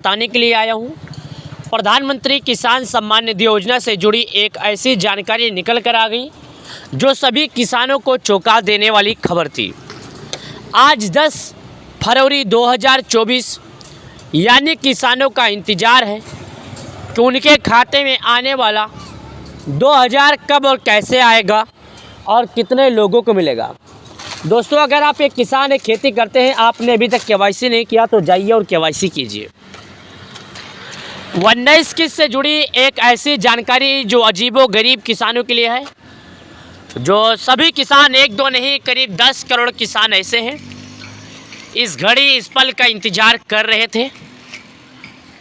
बताने के लिए आया हूं। प्रधानमंत्री किसान सम्मान निधि योजना से जुड़ी एक ऐसी जानकारी निकल कर आ गई जो सभी किसानों को चौंका देने वाली खबर थी। आज 10 फरवरी 2024 यानी किसानों का इंतज़ार है कि उनके खाते में आने वाला 2000 कब और कैसे आएगा और कितने लोगों को मिलेगा। दोस्तों, अगर आप एक किसान एक खेती करते हैं, आपने अभी तक केवाईसी नहीं किया तो जाइए और केवाईसी कीजिए। 19 किस्त से जुड़ी एक ऐसी जानकारी जो अजीबो गरीब किसानों के लिए है, जो सभी किसान, एक दो नहीं करीब 10 करोड़ किसान ऐसे हैं इस घड़ी इस पल का इंतज़ार कर रहे थे।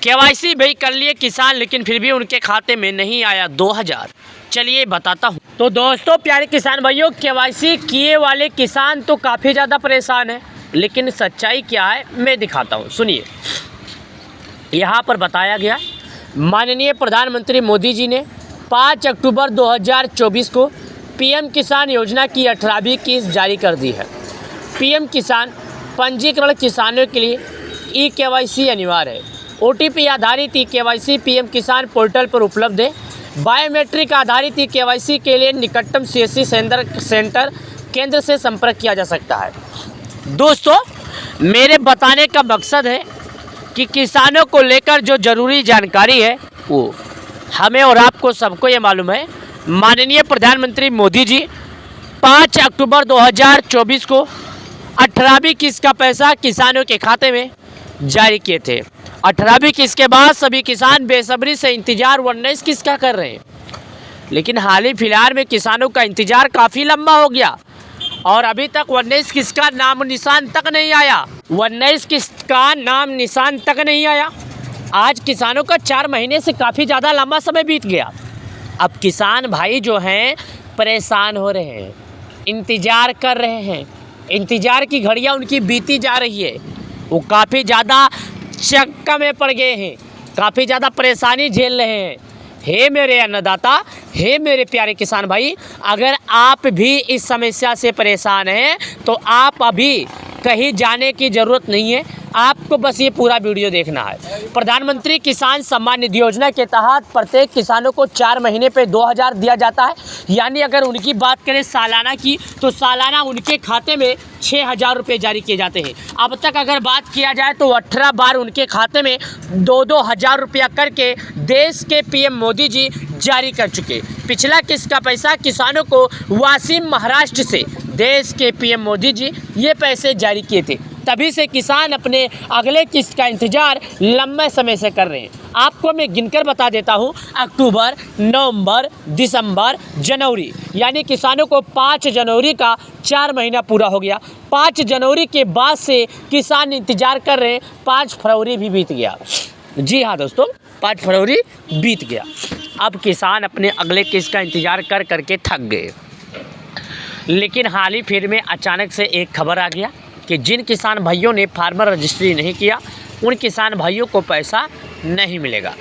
केवाईसी भी कर लिए किसान, लेकिन फिर भी उनके खाते में नहीं आया 2000। चलिए बताता हूँ। तो दोस्तों, प्यारे किसान भाइयों, केवाईसी किए वाले किसान तो काफ़ी ज़्यादा परेशान है, लेकिन सच्चाई क्या है मैं दिखाता हूँ, सुनिए। यहाँ पर बताया गया, माननीय प्रधानमंत्री मोदी जी ने 5 अक्टूबर 2024 को पीएम किसान योजना की 18वीं किस्त जारी कर दी है। पीएम किसान पंजीकरण किसानों के लिए ई केवाईसी अनिवार्य है। ओटीपी आधारित ई केवाईसी पीएम किसान पोर्टल पर उपलब्ध है। बायोमेट्रिक आधारित ई केवाईसी के लिए निकटतम सीएससी सेंटर केंद्र से संपर्क किया जा सकता है। दोस्तों, मेरे बताने का मकसद है कि किसानों को लेकर जो ज़रूरी जानकारी है वो हमें और आपको सबको ये मालूम है। माननीय प्रधानमंत्री मोदी जी 5 अक्टूबर 2024 को 18वीं किस्त का पैसा किसानों के खाते में जारी किए थे। 18वीं किस्त के बाद सभी किसान बेसब्री से इंतजार 19 किस्त का कर रहे हैं, लेकिन हाल ही फिलहाल में किसानों का इंतजार काफ़ी लंबा हो गया और अभी तक 19 किस्त का नाम निशान तक नहीं आया। 19 किस्त का नाम निशान तक नहीं आया। आज किसानों का 4 महीने से काफ़ी ज़्यादा लंबा समय बीत गया। अब किसान भाई जो हैं परेशान हो रहे हैं, इंतज़ार कर रहे हैं, इंतज़ार की घड़ियाँ उनकी बीती जा रही है। वो काफ़ी ज़्यादा चक्का में पड़ गए हैं, काफ़ी ज़्यादा परेशानी झेल रहे हैं। हे मेरे अन्नदाता, हे मेरे प्यारे किसान भाई, अगर आप भी इस समस्या से परेशान हैं तो आप अभी कहीं जाने की ज़रूरत नहीं है, आपको बस ये पूरा वीडियो देखना है। प्रधानमंत्री किसान सम्मान निधि योजना के तहत प्रत्येक किसानों को 4 महीने पे 2000 दिया जाता है। यानी अगर उनकी बात करें सालाना की, तो सालाना उनके खाते में 6000 रुपये जारी किए जाते हैं। अब तक अगर बात किया जाए तो 18 बार उनके खाते में 2-2 हज़ार रुपया करके देश के पीएम मोदी जी जारी कर चुके। पिछला किस्त का पैसा किसानों को वाशिम महाराष्ट्र से देश के पीएम मोदी जी ये पैसे जारी किए थे। तभी से किसान अपने अगले किस्त का इंतजार लंबे समय से कर रहे हैं। आपको मैं गिनकर बता देता हूं, अक्टूबर, नवंबर, दिसंबर, जनवरी, यानी किसानों को 5 जनवरी का 4 महीना पूरा हो गया। 5 जनवरी के बाद से किसान इंतजार कर रहे हैं। 5 फरवरी भी बीत गया। जी हाँ दोस्तों, 5 फरवरी बीत गया। अब किसान अपने अगले किस्त का इंतजार कर करके थक गए। लेकिन हाल ही फिर में अचानक से एक खबर आ गया कि जिन किसान भाइयों ने फार्मर रजिस्ट्री नहीं किया उन किसान भाइयों को पैसा नहीं मिलेगा।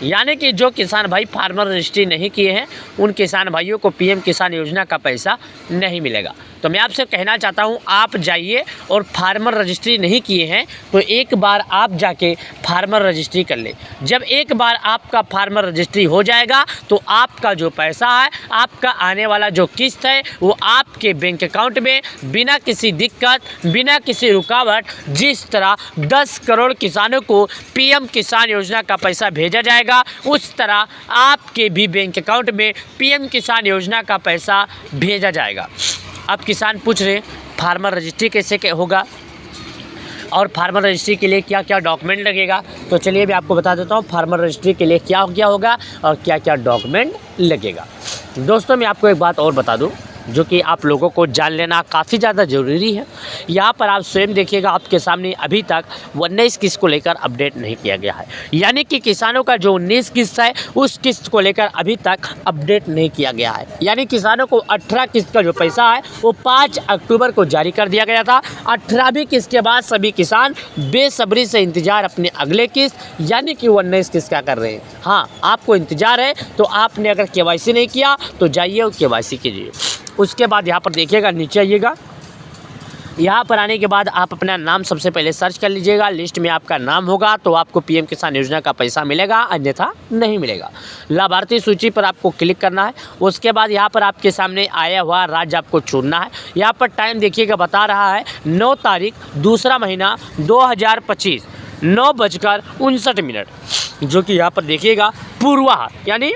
यानी कि जो किसान भाई फार्मर रजिस्ट्री नहीं किए हैं उन किसान भाइयों को पीएम किसान योजना का पैसा नहीं मिलेगा। तो मैं आपसे कहना चाहता हूं, आप जाइए और फार्मर रजिस्ट्री नहीं किए हैं तो एक बार आप जाके फार्मर रजिस्ट्री कर लें। जब एक बार आपका फार्मर रजिस्ट्री हो जाएगा तो आपका जो पैसा है, आपका आने वाला जो किस्त है, वो आपके बैंक अकाउंट में बिना किसी दिक्कत, बिना किसी रुकावट, जिस तरह 10 करोड़ किसानों को पीएम किसान योजना का पैसा भेजा जाएगा, उस तरह आपके भी बैंक अकाउंट में पीएम किसान योजना का पैसा भेजा जाएगा। अब किसान पूछ रहे फार्मर रजिस्ट्री कैसे होगा और फार्मर रजिस्ट्री के लिए क्या क्या डॉक्यूमेंट लगेगा। तो चलिए मैं आपको बता देता हूँ फार्मर रजिस्ट्री के लिए क्या क्या होगा और क्या क्या डॉक्यूमेंट लगेगा। दोस्तों, मैं आपको एक बात और बता दूँ जो कि आप लोगों को जान लेना काफ़ी ज़्यादा ज़रूरी है। यहाँ पर आप स्वयं देखिएगा, आपके सामने अभी तक 19 किस्त को लेकर अपडेट नहीं किया गया है। यानी कि किसानों का जो 19 किस्त है उस किस्त को लेकर अभी तक अपडेट नहीं किया गया है। यानी किसानों को 18 किस्त का जो पैसा है वो 5 अक्टूबर को जारी कर दिया गया था। 18वीं किस्त के बाद सभी किसान बेसब्री से इंतजार अपने अगले किस्त यानी कि 19 किस्त का कर रहे हैं। हाँ, आपको इंतजार है तो आपने अगर केवाईसी नहीं किया तो जाइए और केवाईसी कीजिए। उसके बाद यहाँ पर देखिएगा, नीचे आइएगा, यहाँ पर आने के बाद आप अपना नाम सबसे पहले सर्च कर लीजिएगा। लिस्ट में आपका नाम होगा तो आपको पीएम किसान योजना का पैसा मिलेगा, अन्यथा नहीं मिलेगा। लाभार्थी सूची पर आपको क्लिक करना है। उसके बाद यहाँ पर आपके सामने आया हुआ राज्य आपको चुनना है। यहाँ पर टाइम देखिएगा, बता रहा है 9 तारीख 2रा महीना 2025 9:59, जो कि यहाँ पर देखिएगा पूर्वाह यानी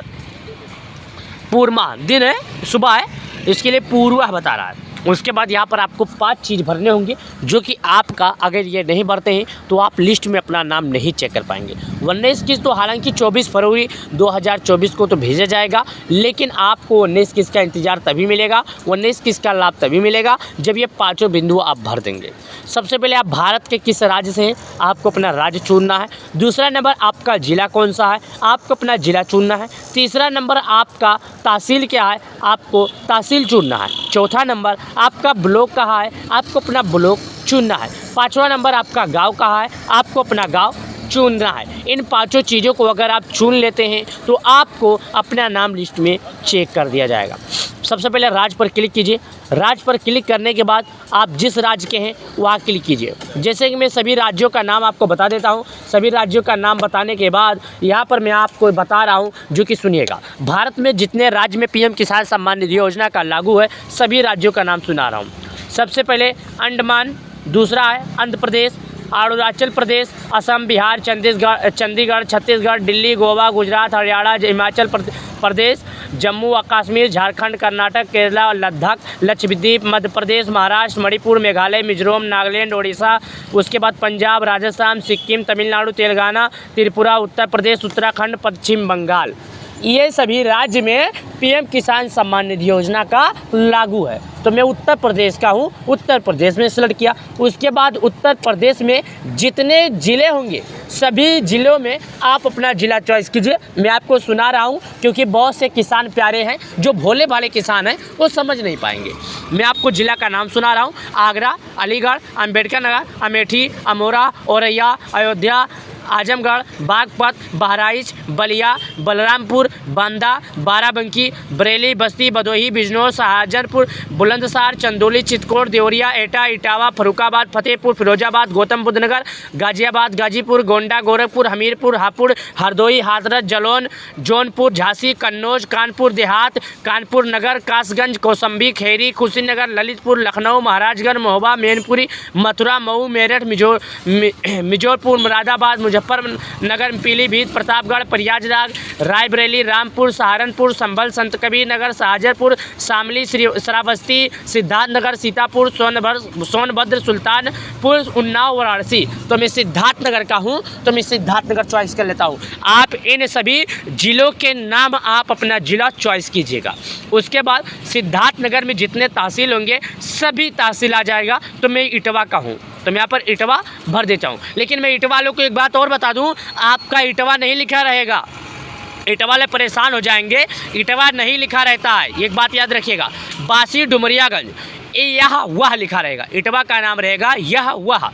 पूर्णिमा दिन है, सुबह है, इसके लिए पूर्वाह बता रहा है। उसके बाद यहाँ पर आपको 5 चीज़ भरने होंगे, जो कि आपका अगर ये नहीं भरते हैं तो आप लिस्ट में अपना नाम नहीं चेक कर पाएंगे। 19 किस्त तो हालांकि 24 फरवरी 2024 को तो भेजा जाएगा, लेकिन आपको 19 किस्त का इंतज़ार तभी मिलेगा, 19 किस्त का लाभ तभी मिलेगा जब ये 5 बिंदु आप भर देंगे। सबसे पहले आप भारत के किस राज्य से हैं, आपको अपना राज्य चुनना है। दूसरा नंबर आपका ज़िला कौन सा है, आपको अपना ज़िला चुनना है। तीसरा नंबर आपका तहसील क्या है, आपको तहसील चुनना है। चौथा नंबर आपका ब्लॉक कहाँ है, आपको अपना ब्लॉक चुनना है। 5वां नंबर आपका गांव कहाँ है, आपको अपना गांव चुनना है। इन 5 चीज़ों को अगर आप चुन लेते हैं तो आपको अपना नाम लिस्ट में चेक कर दिया जाएगा। सबसे पहले राज्य पर क्लिक कीजिए। राज्य पर क्लिक करने के बाद आप जिस राज्य के हैं वहाँ क्लिक कीजिए। जैसे कि मैं सभी राज्यों का नाम आपको बता देता हूँ। सभी राज्यों का नाम बताने के बाद यहाँ पर मैं आपको बता रहा हूँ, जो कि सुनिएगा। भारत में जितने राज्य में पीएम किसान सम्मान निधि योजना का लागू है, सभी राज्यों का नाम सुना रहा हूँ। सबसे पहले अंडमान, दूसरा है आंध्र प्रदेश, अरुणाचल प्रदेश, असम, बिहार, चंडीगढ़, छत्तीसगढ़, दिल्ली, गोवा, गुजरात, हरियाणा, हिमाचल प्रदेश, जम्मू और कश्मीर, झारखंड, कर्नाटक, केरला, लद्दाख, लक्षद्वीप, मध्य प्रदेश, महाराष्ट्र, मणिपुर, मेघालय, मिजोरम, नागालैंड, ओडिशा, उसके बाद पंजाब, राजस्थान, सिक्किम, तमिलनाडु, तेलंगाना, त्रिपुरा, उत्तर प्रदेश, उत्तराखंड, पश्चिम बंगाल। ये सभी राज्य में पीएम किसान सम्मान निधि योजना का लागू है। तो मैं उत्तर प्रदेश का हूँ, उत्तर प्रदेश में सिलेक्ट किया। उसके बाद उत्तर प्रदेश में जितने ज़िले होंगे, सभी ज़िलों में आप अपना ज़िला चॉइस कीजिए। मैं आपको सुना रहा हूँ क्योंकि बहुत से किसान प्यारे हैं, जो भोले भाले किसान हैं, वो समझ नहीं पाएंगे। मैं आपको ज़िला का नाम सुना रहा हूँ। आगरा, अलीगढ़, अम्बेडकर नगर, अमेठी, अमोरा, औरैया, अयोध्या, आजमगढ़, बागपत, बहराइच, बलिया, बलरामपुर, बांदा, बाराबंकी, बरेली, बस्ती, भदोही, बिजनौर, शाहजहाँपुर, बुलंदशहर, चंदौली, चित्तौड़, देवरिया, एटा, इटावा, फर्रुखाबाद, फतेहपुर, फिरोजाबाद, गौतम बुद्ध नगर, गाजियाबाद, गाजीपुर, गोंडा, गोरखपुर, हमीरपुर, हापुड़, हरदोई, हाथरस, जलौन, जौनपुर, झांसी, कन्नौज, कानपुर देहात, कानपुर नगर, कासगंज, कौशाम्बी, खैरी, कुशीनगर, ललितपुर, लखनऊ, महाराजगंज, महोबा, मैनपुरी, मथुरा, मऊ, मेरठ, मिर्जापुर, मुरादाबाद, मुजफ्फरनगर, पीलीभीत, प्रतापगढ़, प्रयागराज, रायबरेली, रामपुर, सहारनपुर, संभल, संत कबीर नगर, शाहजहाँपुर, शामली, श्रावस्ती, सिद्धार्थनगर, सीतापुर, सोनभद्र, सुल्तानपुर, उन्नाव, वाराणसी। तो मैं सिद्धार्थनगर का हूँ, तो मैं सिद्धार्थनगर चॉइस कर लेता हूँ। आप इन सभी जिलों के नाम आप अपना जिला चॉइस कीजिएगा। उसके बाद सिद्धार्थनगर में जितने तहसील होंगे, सभी तहसील आ जाएगा। तो मैं इटवा का हूँ, तो मैं यहाँ पर इटवा भर देता हूँ। लेकिन मैं इटवा वालों को एक बात और बता दूँ, आपका इटवा नहीं लिखा रहेगा। इटवा वाले परेशान हो जाएंगे, इटवा नहीं लिखा रहता है, एक बात याद रखिएगा। बासी, डुमरियागंज, यह वह लिखा रहेगा। इटवा का नाम रहेगा यह वह।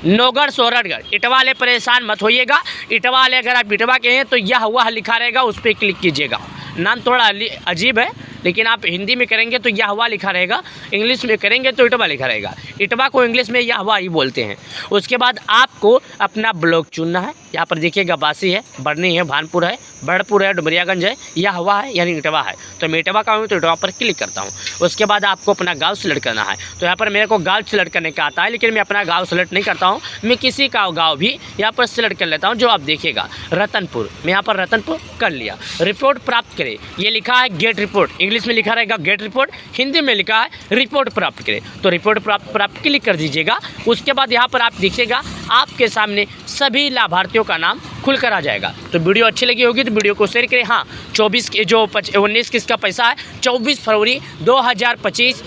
नौगढ़, सोरठगढ़, इटवा वाले परेशान मत होइएगा। इटवा वाले अगर आप इटवा के हैं तो यह वह लिखा रहेगा, उस पर क्लिक कीजिएगा। नाम थोड़ा अजीब है, लेकिन आप हिंदी में करेंगे तो यह हुआ लिखा रहेगा, इंग्लिश में करेंगे तो इटवा लिखा रहेगा। इटवा को इंग्लिश में यह हुआ ही बोलते हैं। उसके बाद आपको अपना ब्लॉक चुनना है। यहाँ पर देखिएगा, बासी है, बरनी है, भानपुर है, बड़पुर है, डुमरियागंज है, यह हुआ है यानी इटवा है। तो मैं इटवा का हूँ तो इटवा पर क्लिक करता हूँ। उसके बाद आपको अपना गाँव सेलेक्ट करना है। तो यहाँ पर मेरे को गाँव सेलेक्ट करने का आता है, लेकिन मैं अपना गाँव सेलेक्ट नहीं करता हूँ। मैं किसी का गाँव भी यहाँ पर सेलेक्ट कर लेता हूँ, जो आप देखिएगा रतनपुर। मैं यहाँ पर रतनपुर कर लिया। रिपोर्ट प्राप्त करें, ये लिखा है गेट रिपोर्ट, इंग्लिश में लिखा रहेगा गेट रिपोर्ट, हिंदी में लिखा है रिपोर्ट प्राप्त करें। तो रिपोर्ट प्राप्त क्लिक कर दीजिएगा। उसके बाद यहाँ पर आप देखिएगा, आपके सामने सभी लाभार्थियों का नाम खुलकर आ जाएगा। तो वीडियो अच्छी लगी होगी तो वीडियो को शेयर करें। हाँ, 19 किस्त का पैसा है 24 फरवरी 2025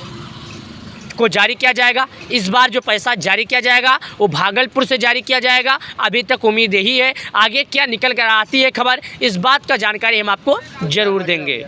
को जारी किया जाएगा। इस बार जो पैसा जारी किया जाएगा वो भागलपुर से जारी किया जाएगा। अभी तक उम्मीद यही है, आगे क्या निकल कर आती है खबर, इस बात का जानकारी हम आपको ज़रूर देंगे।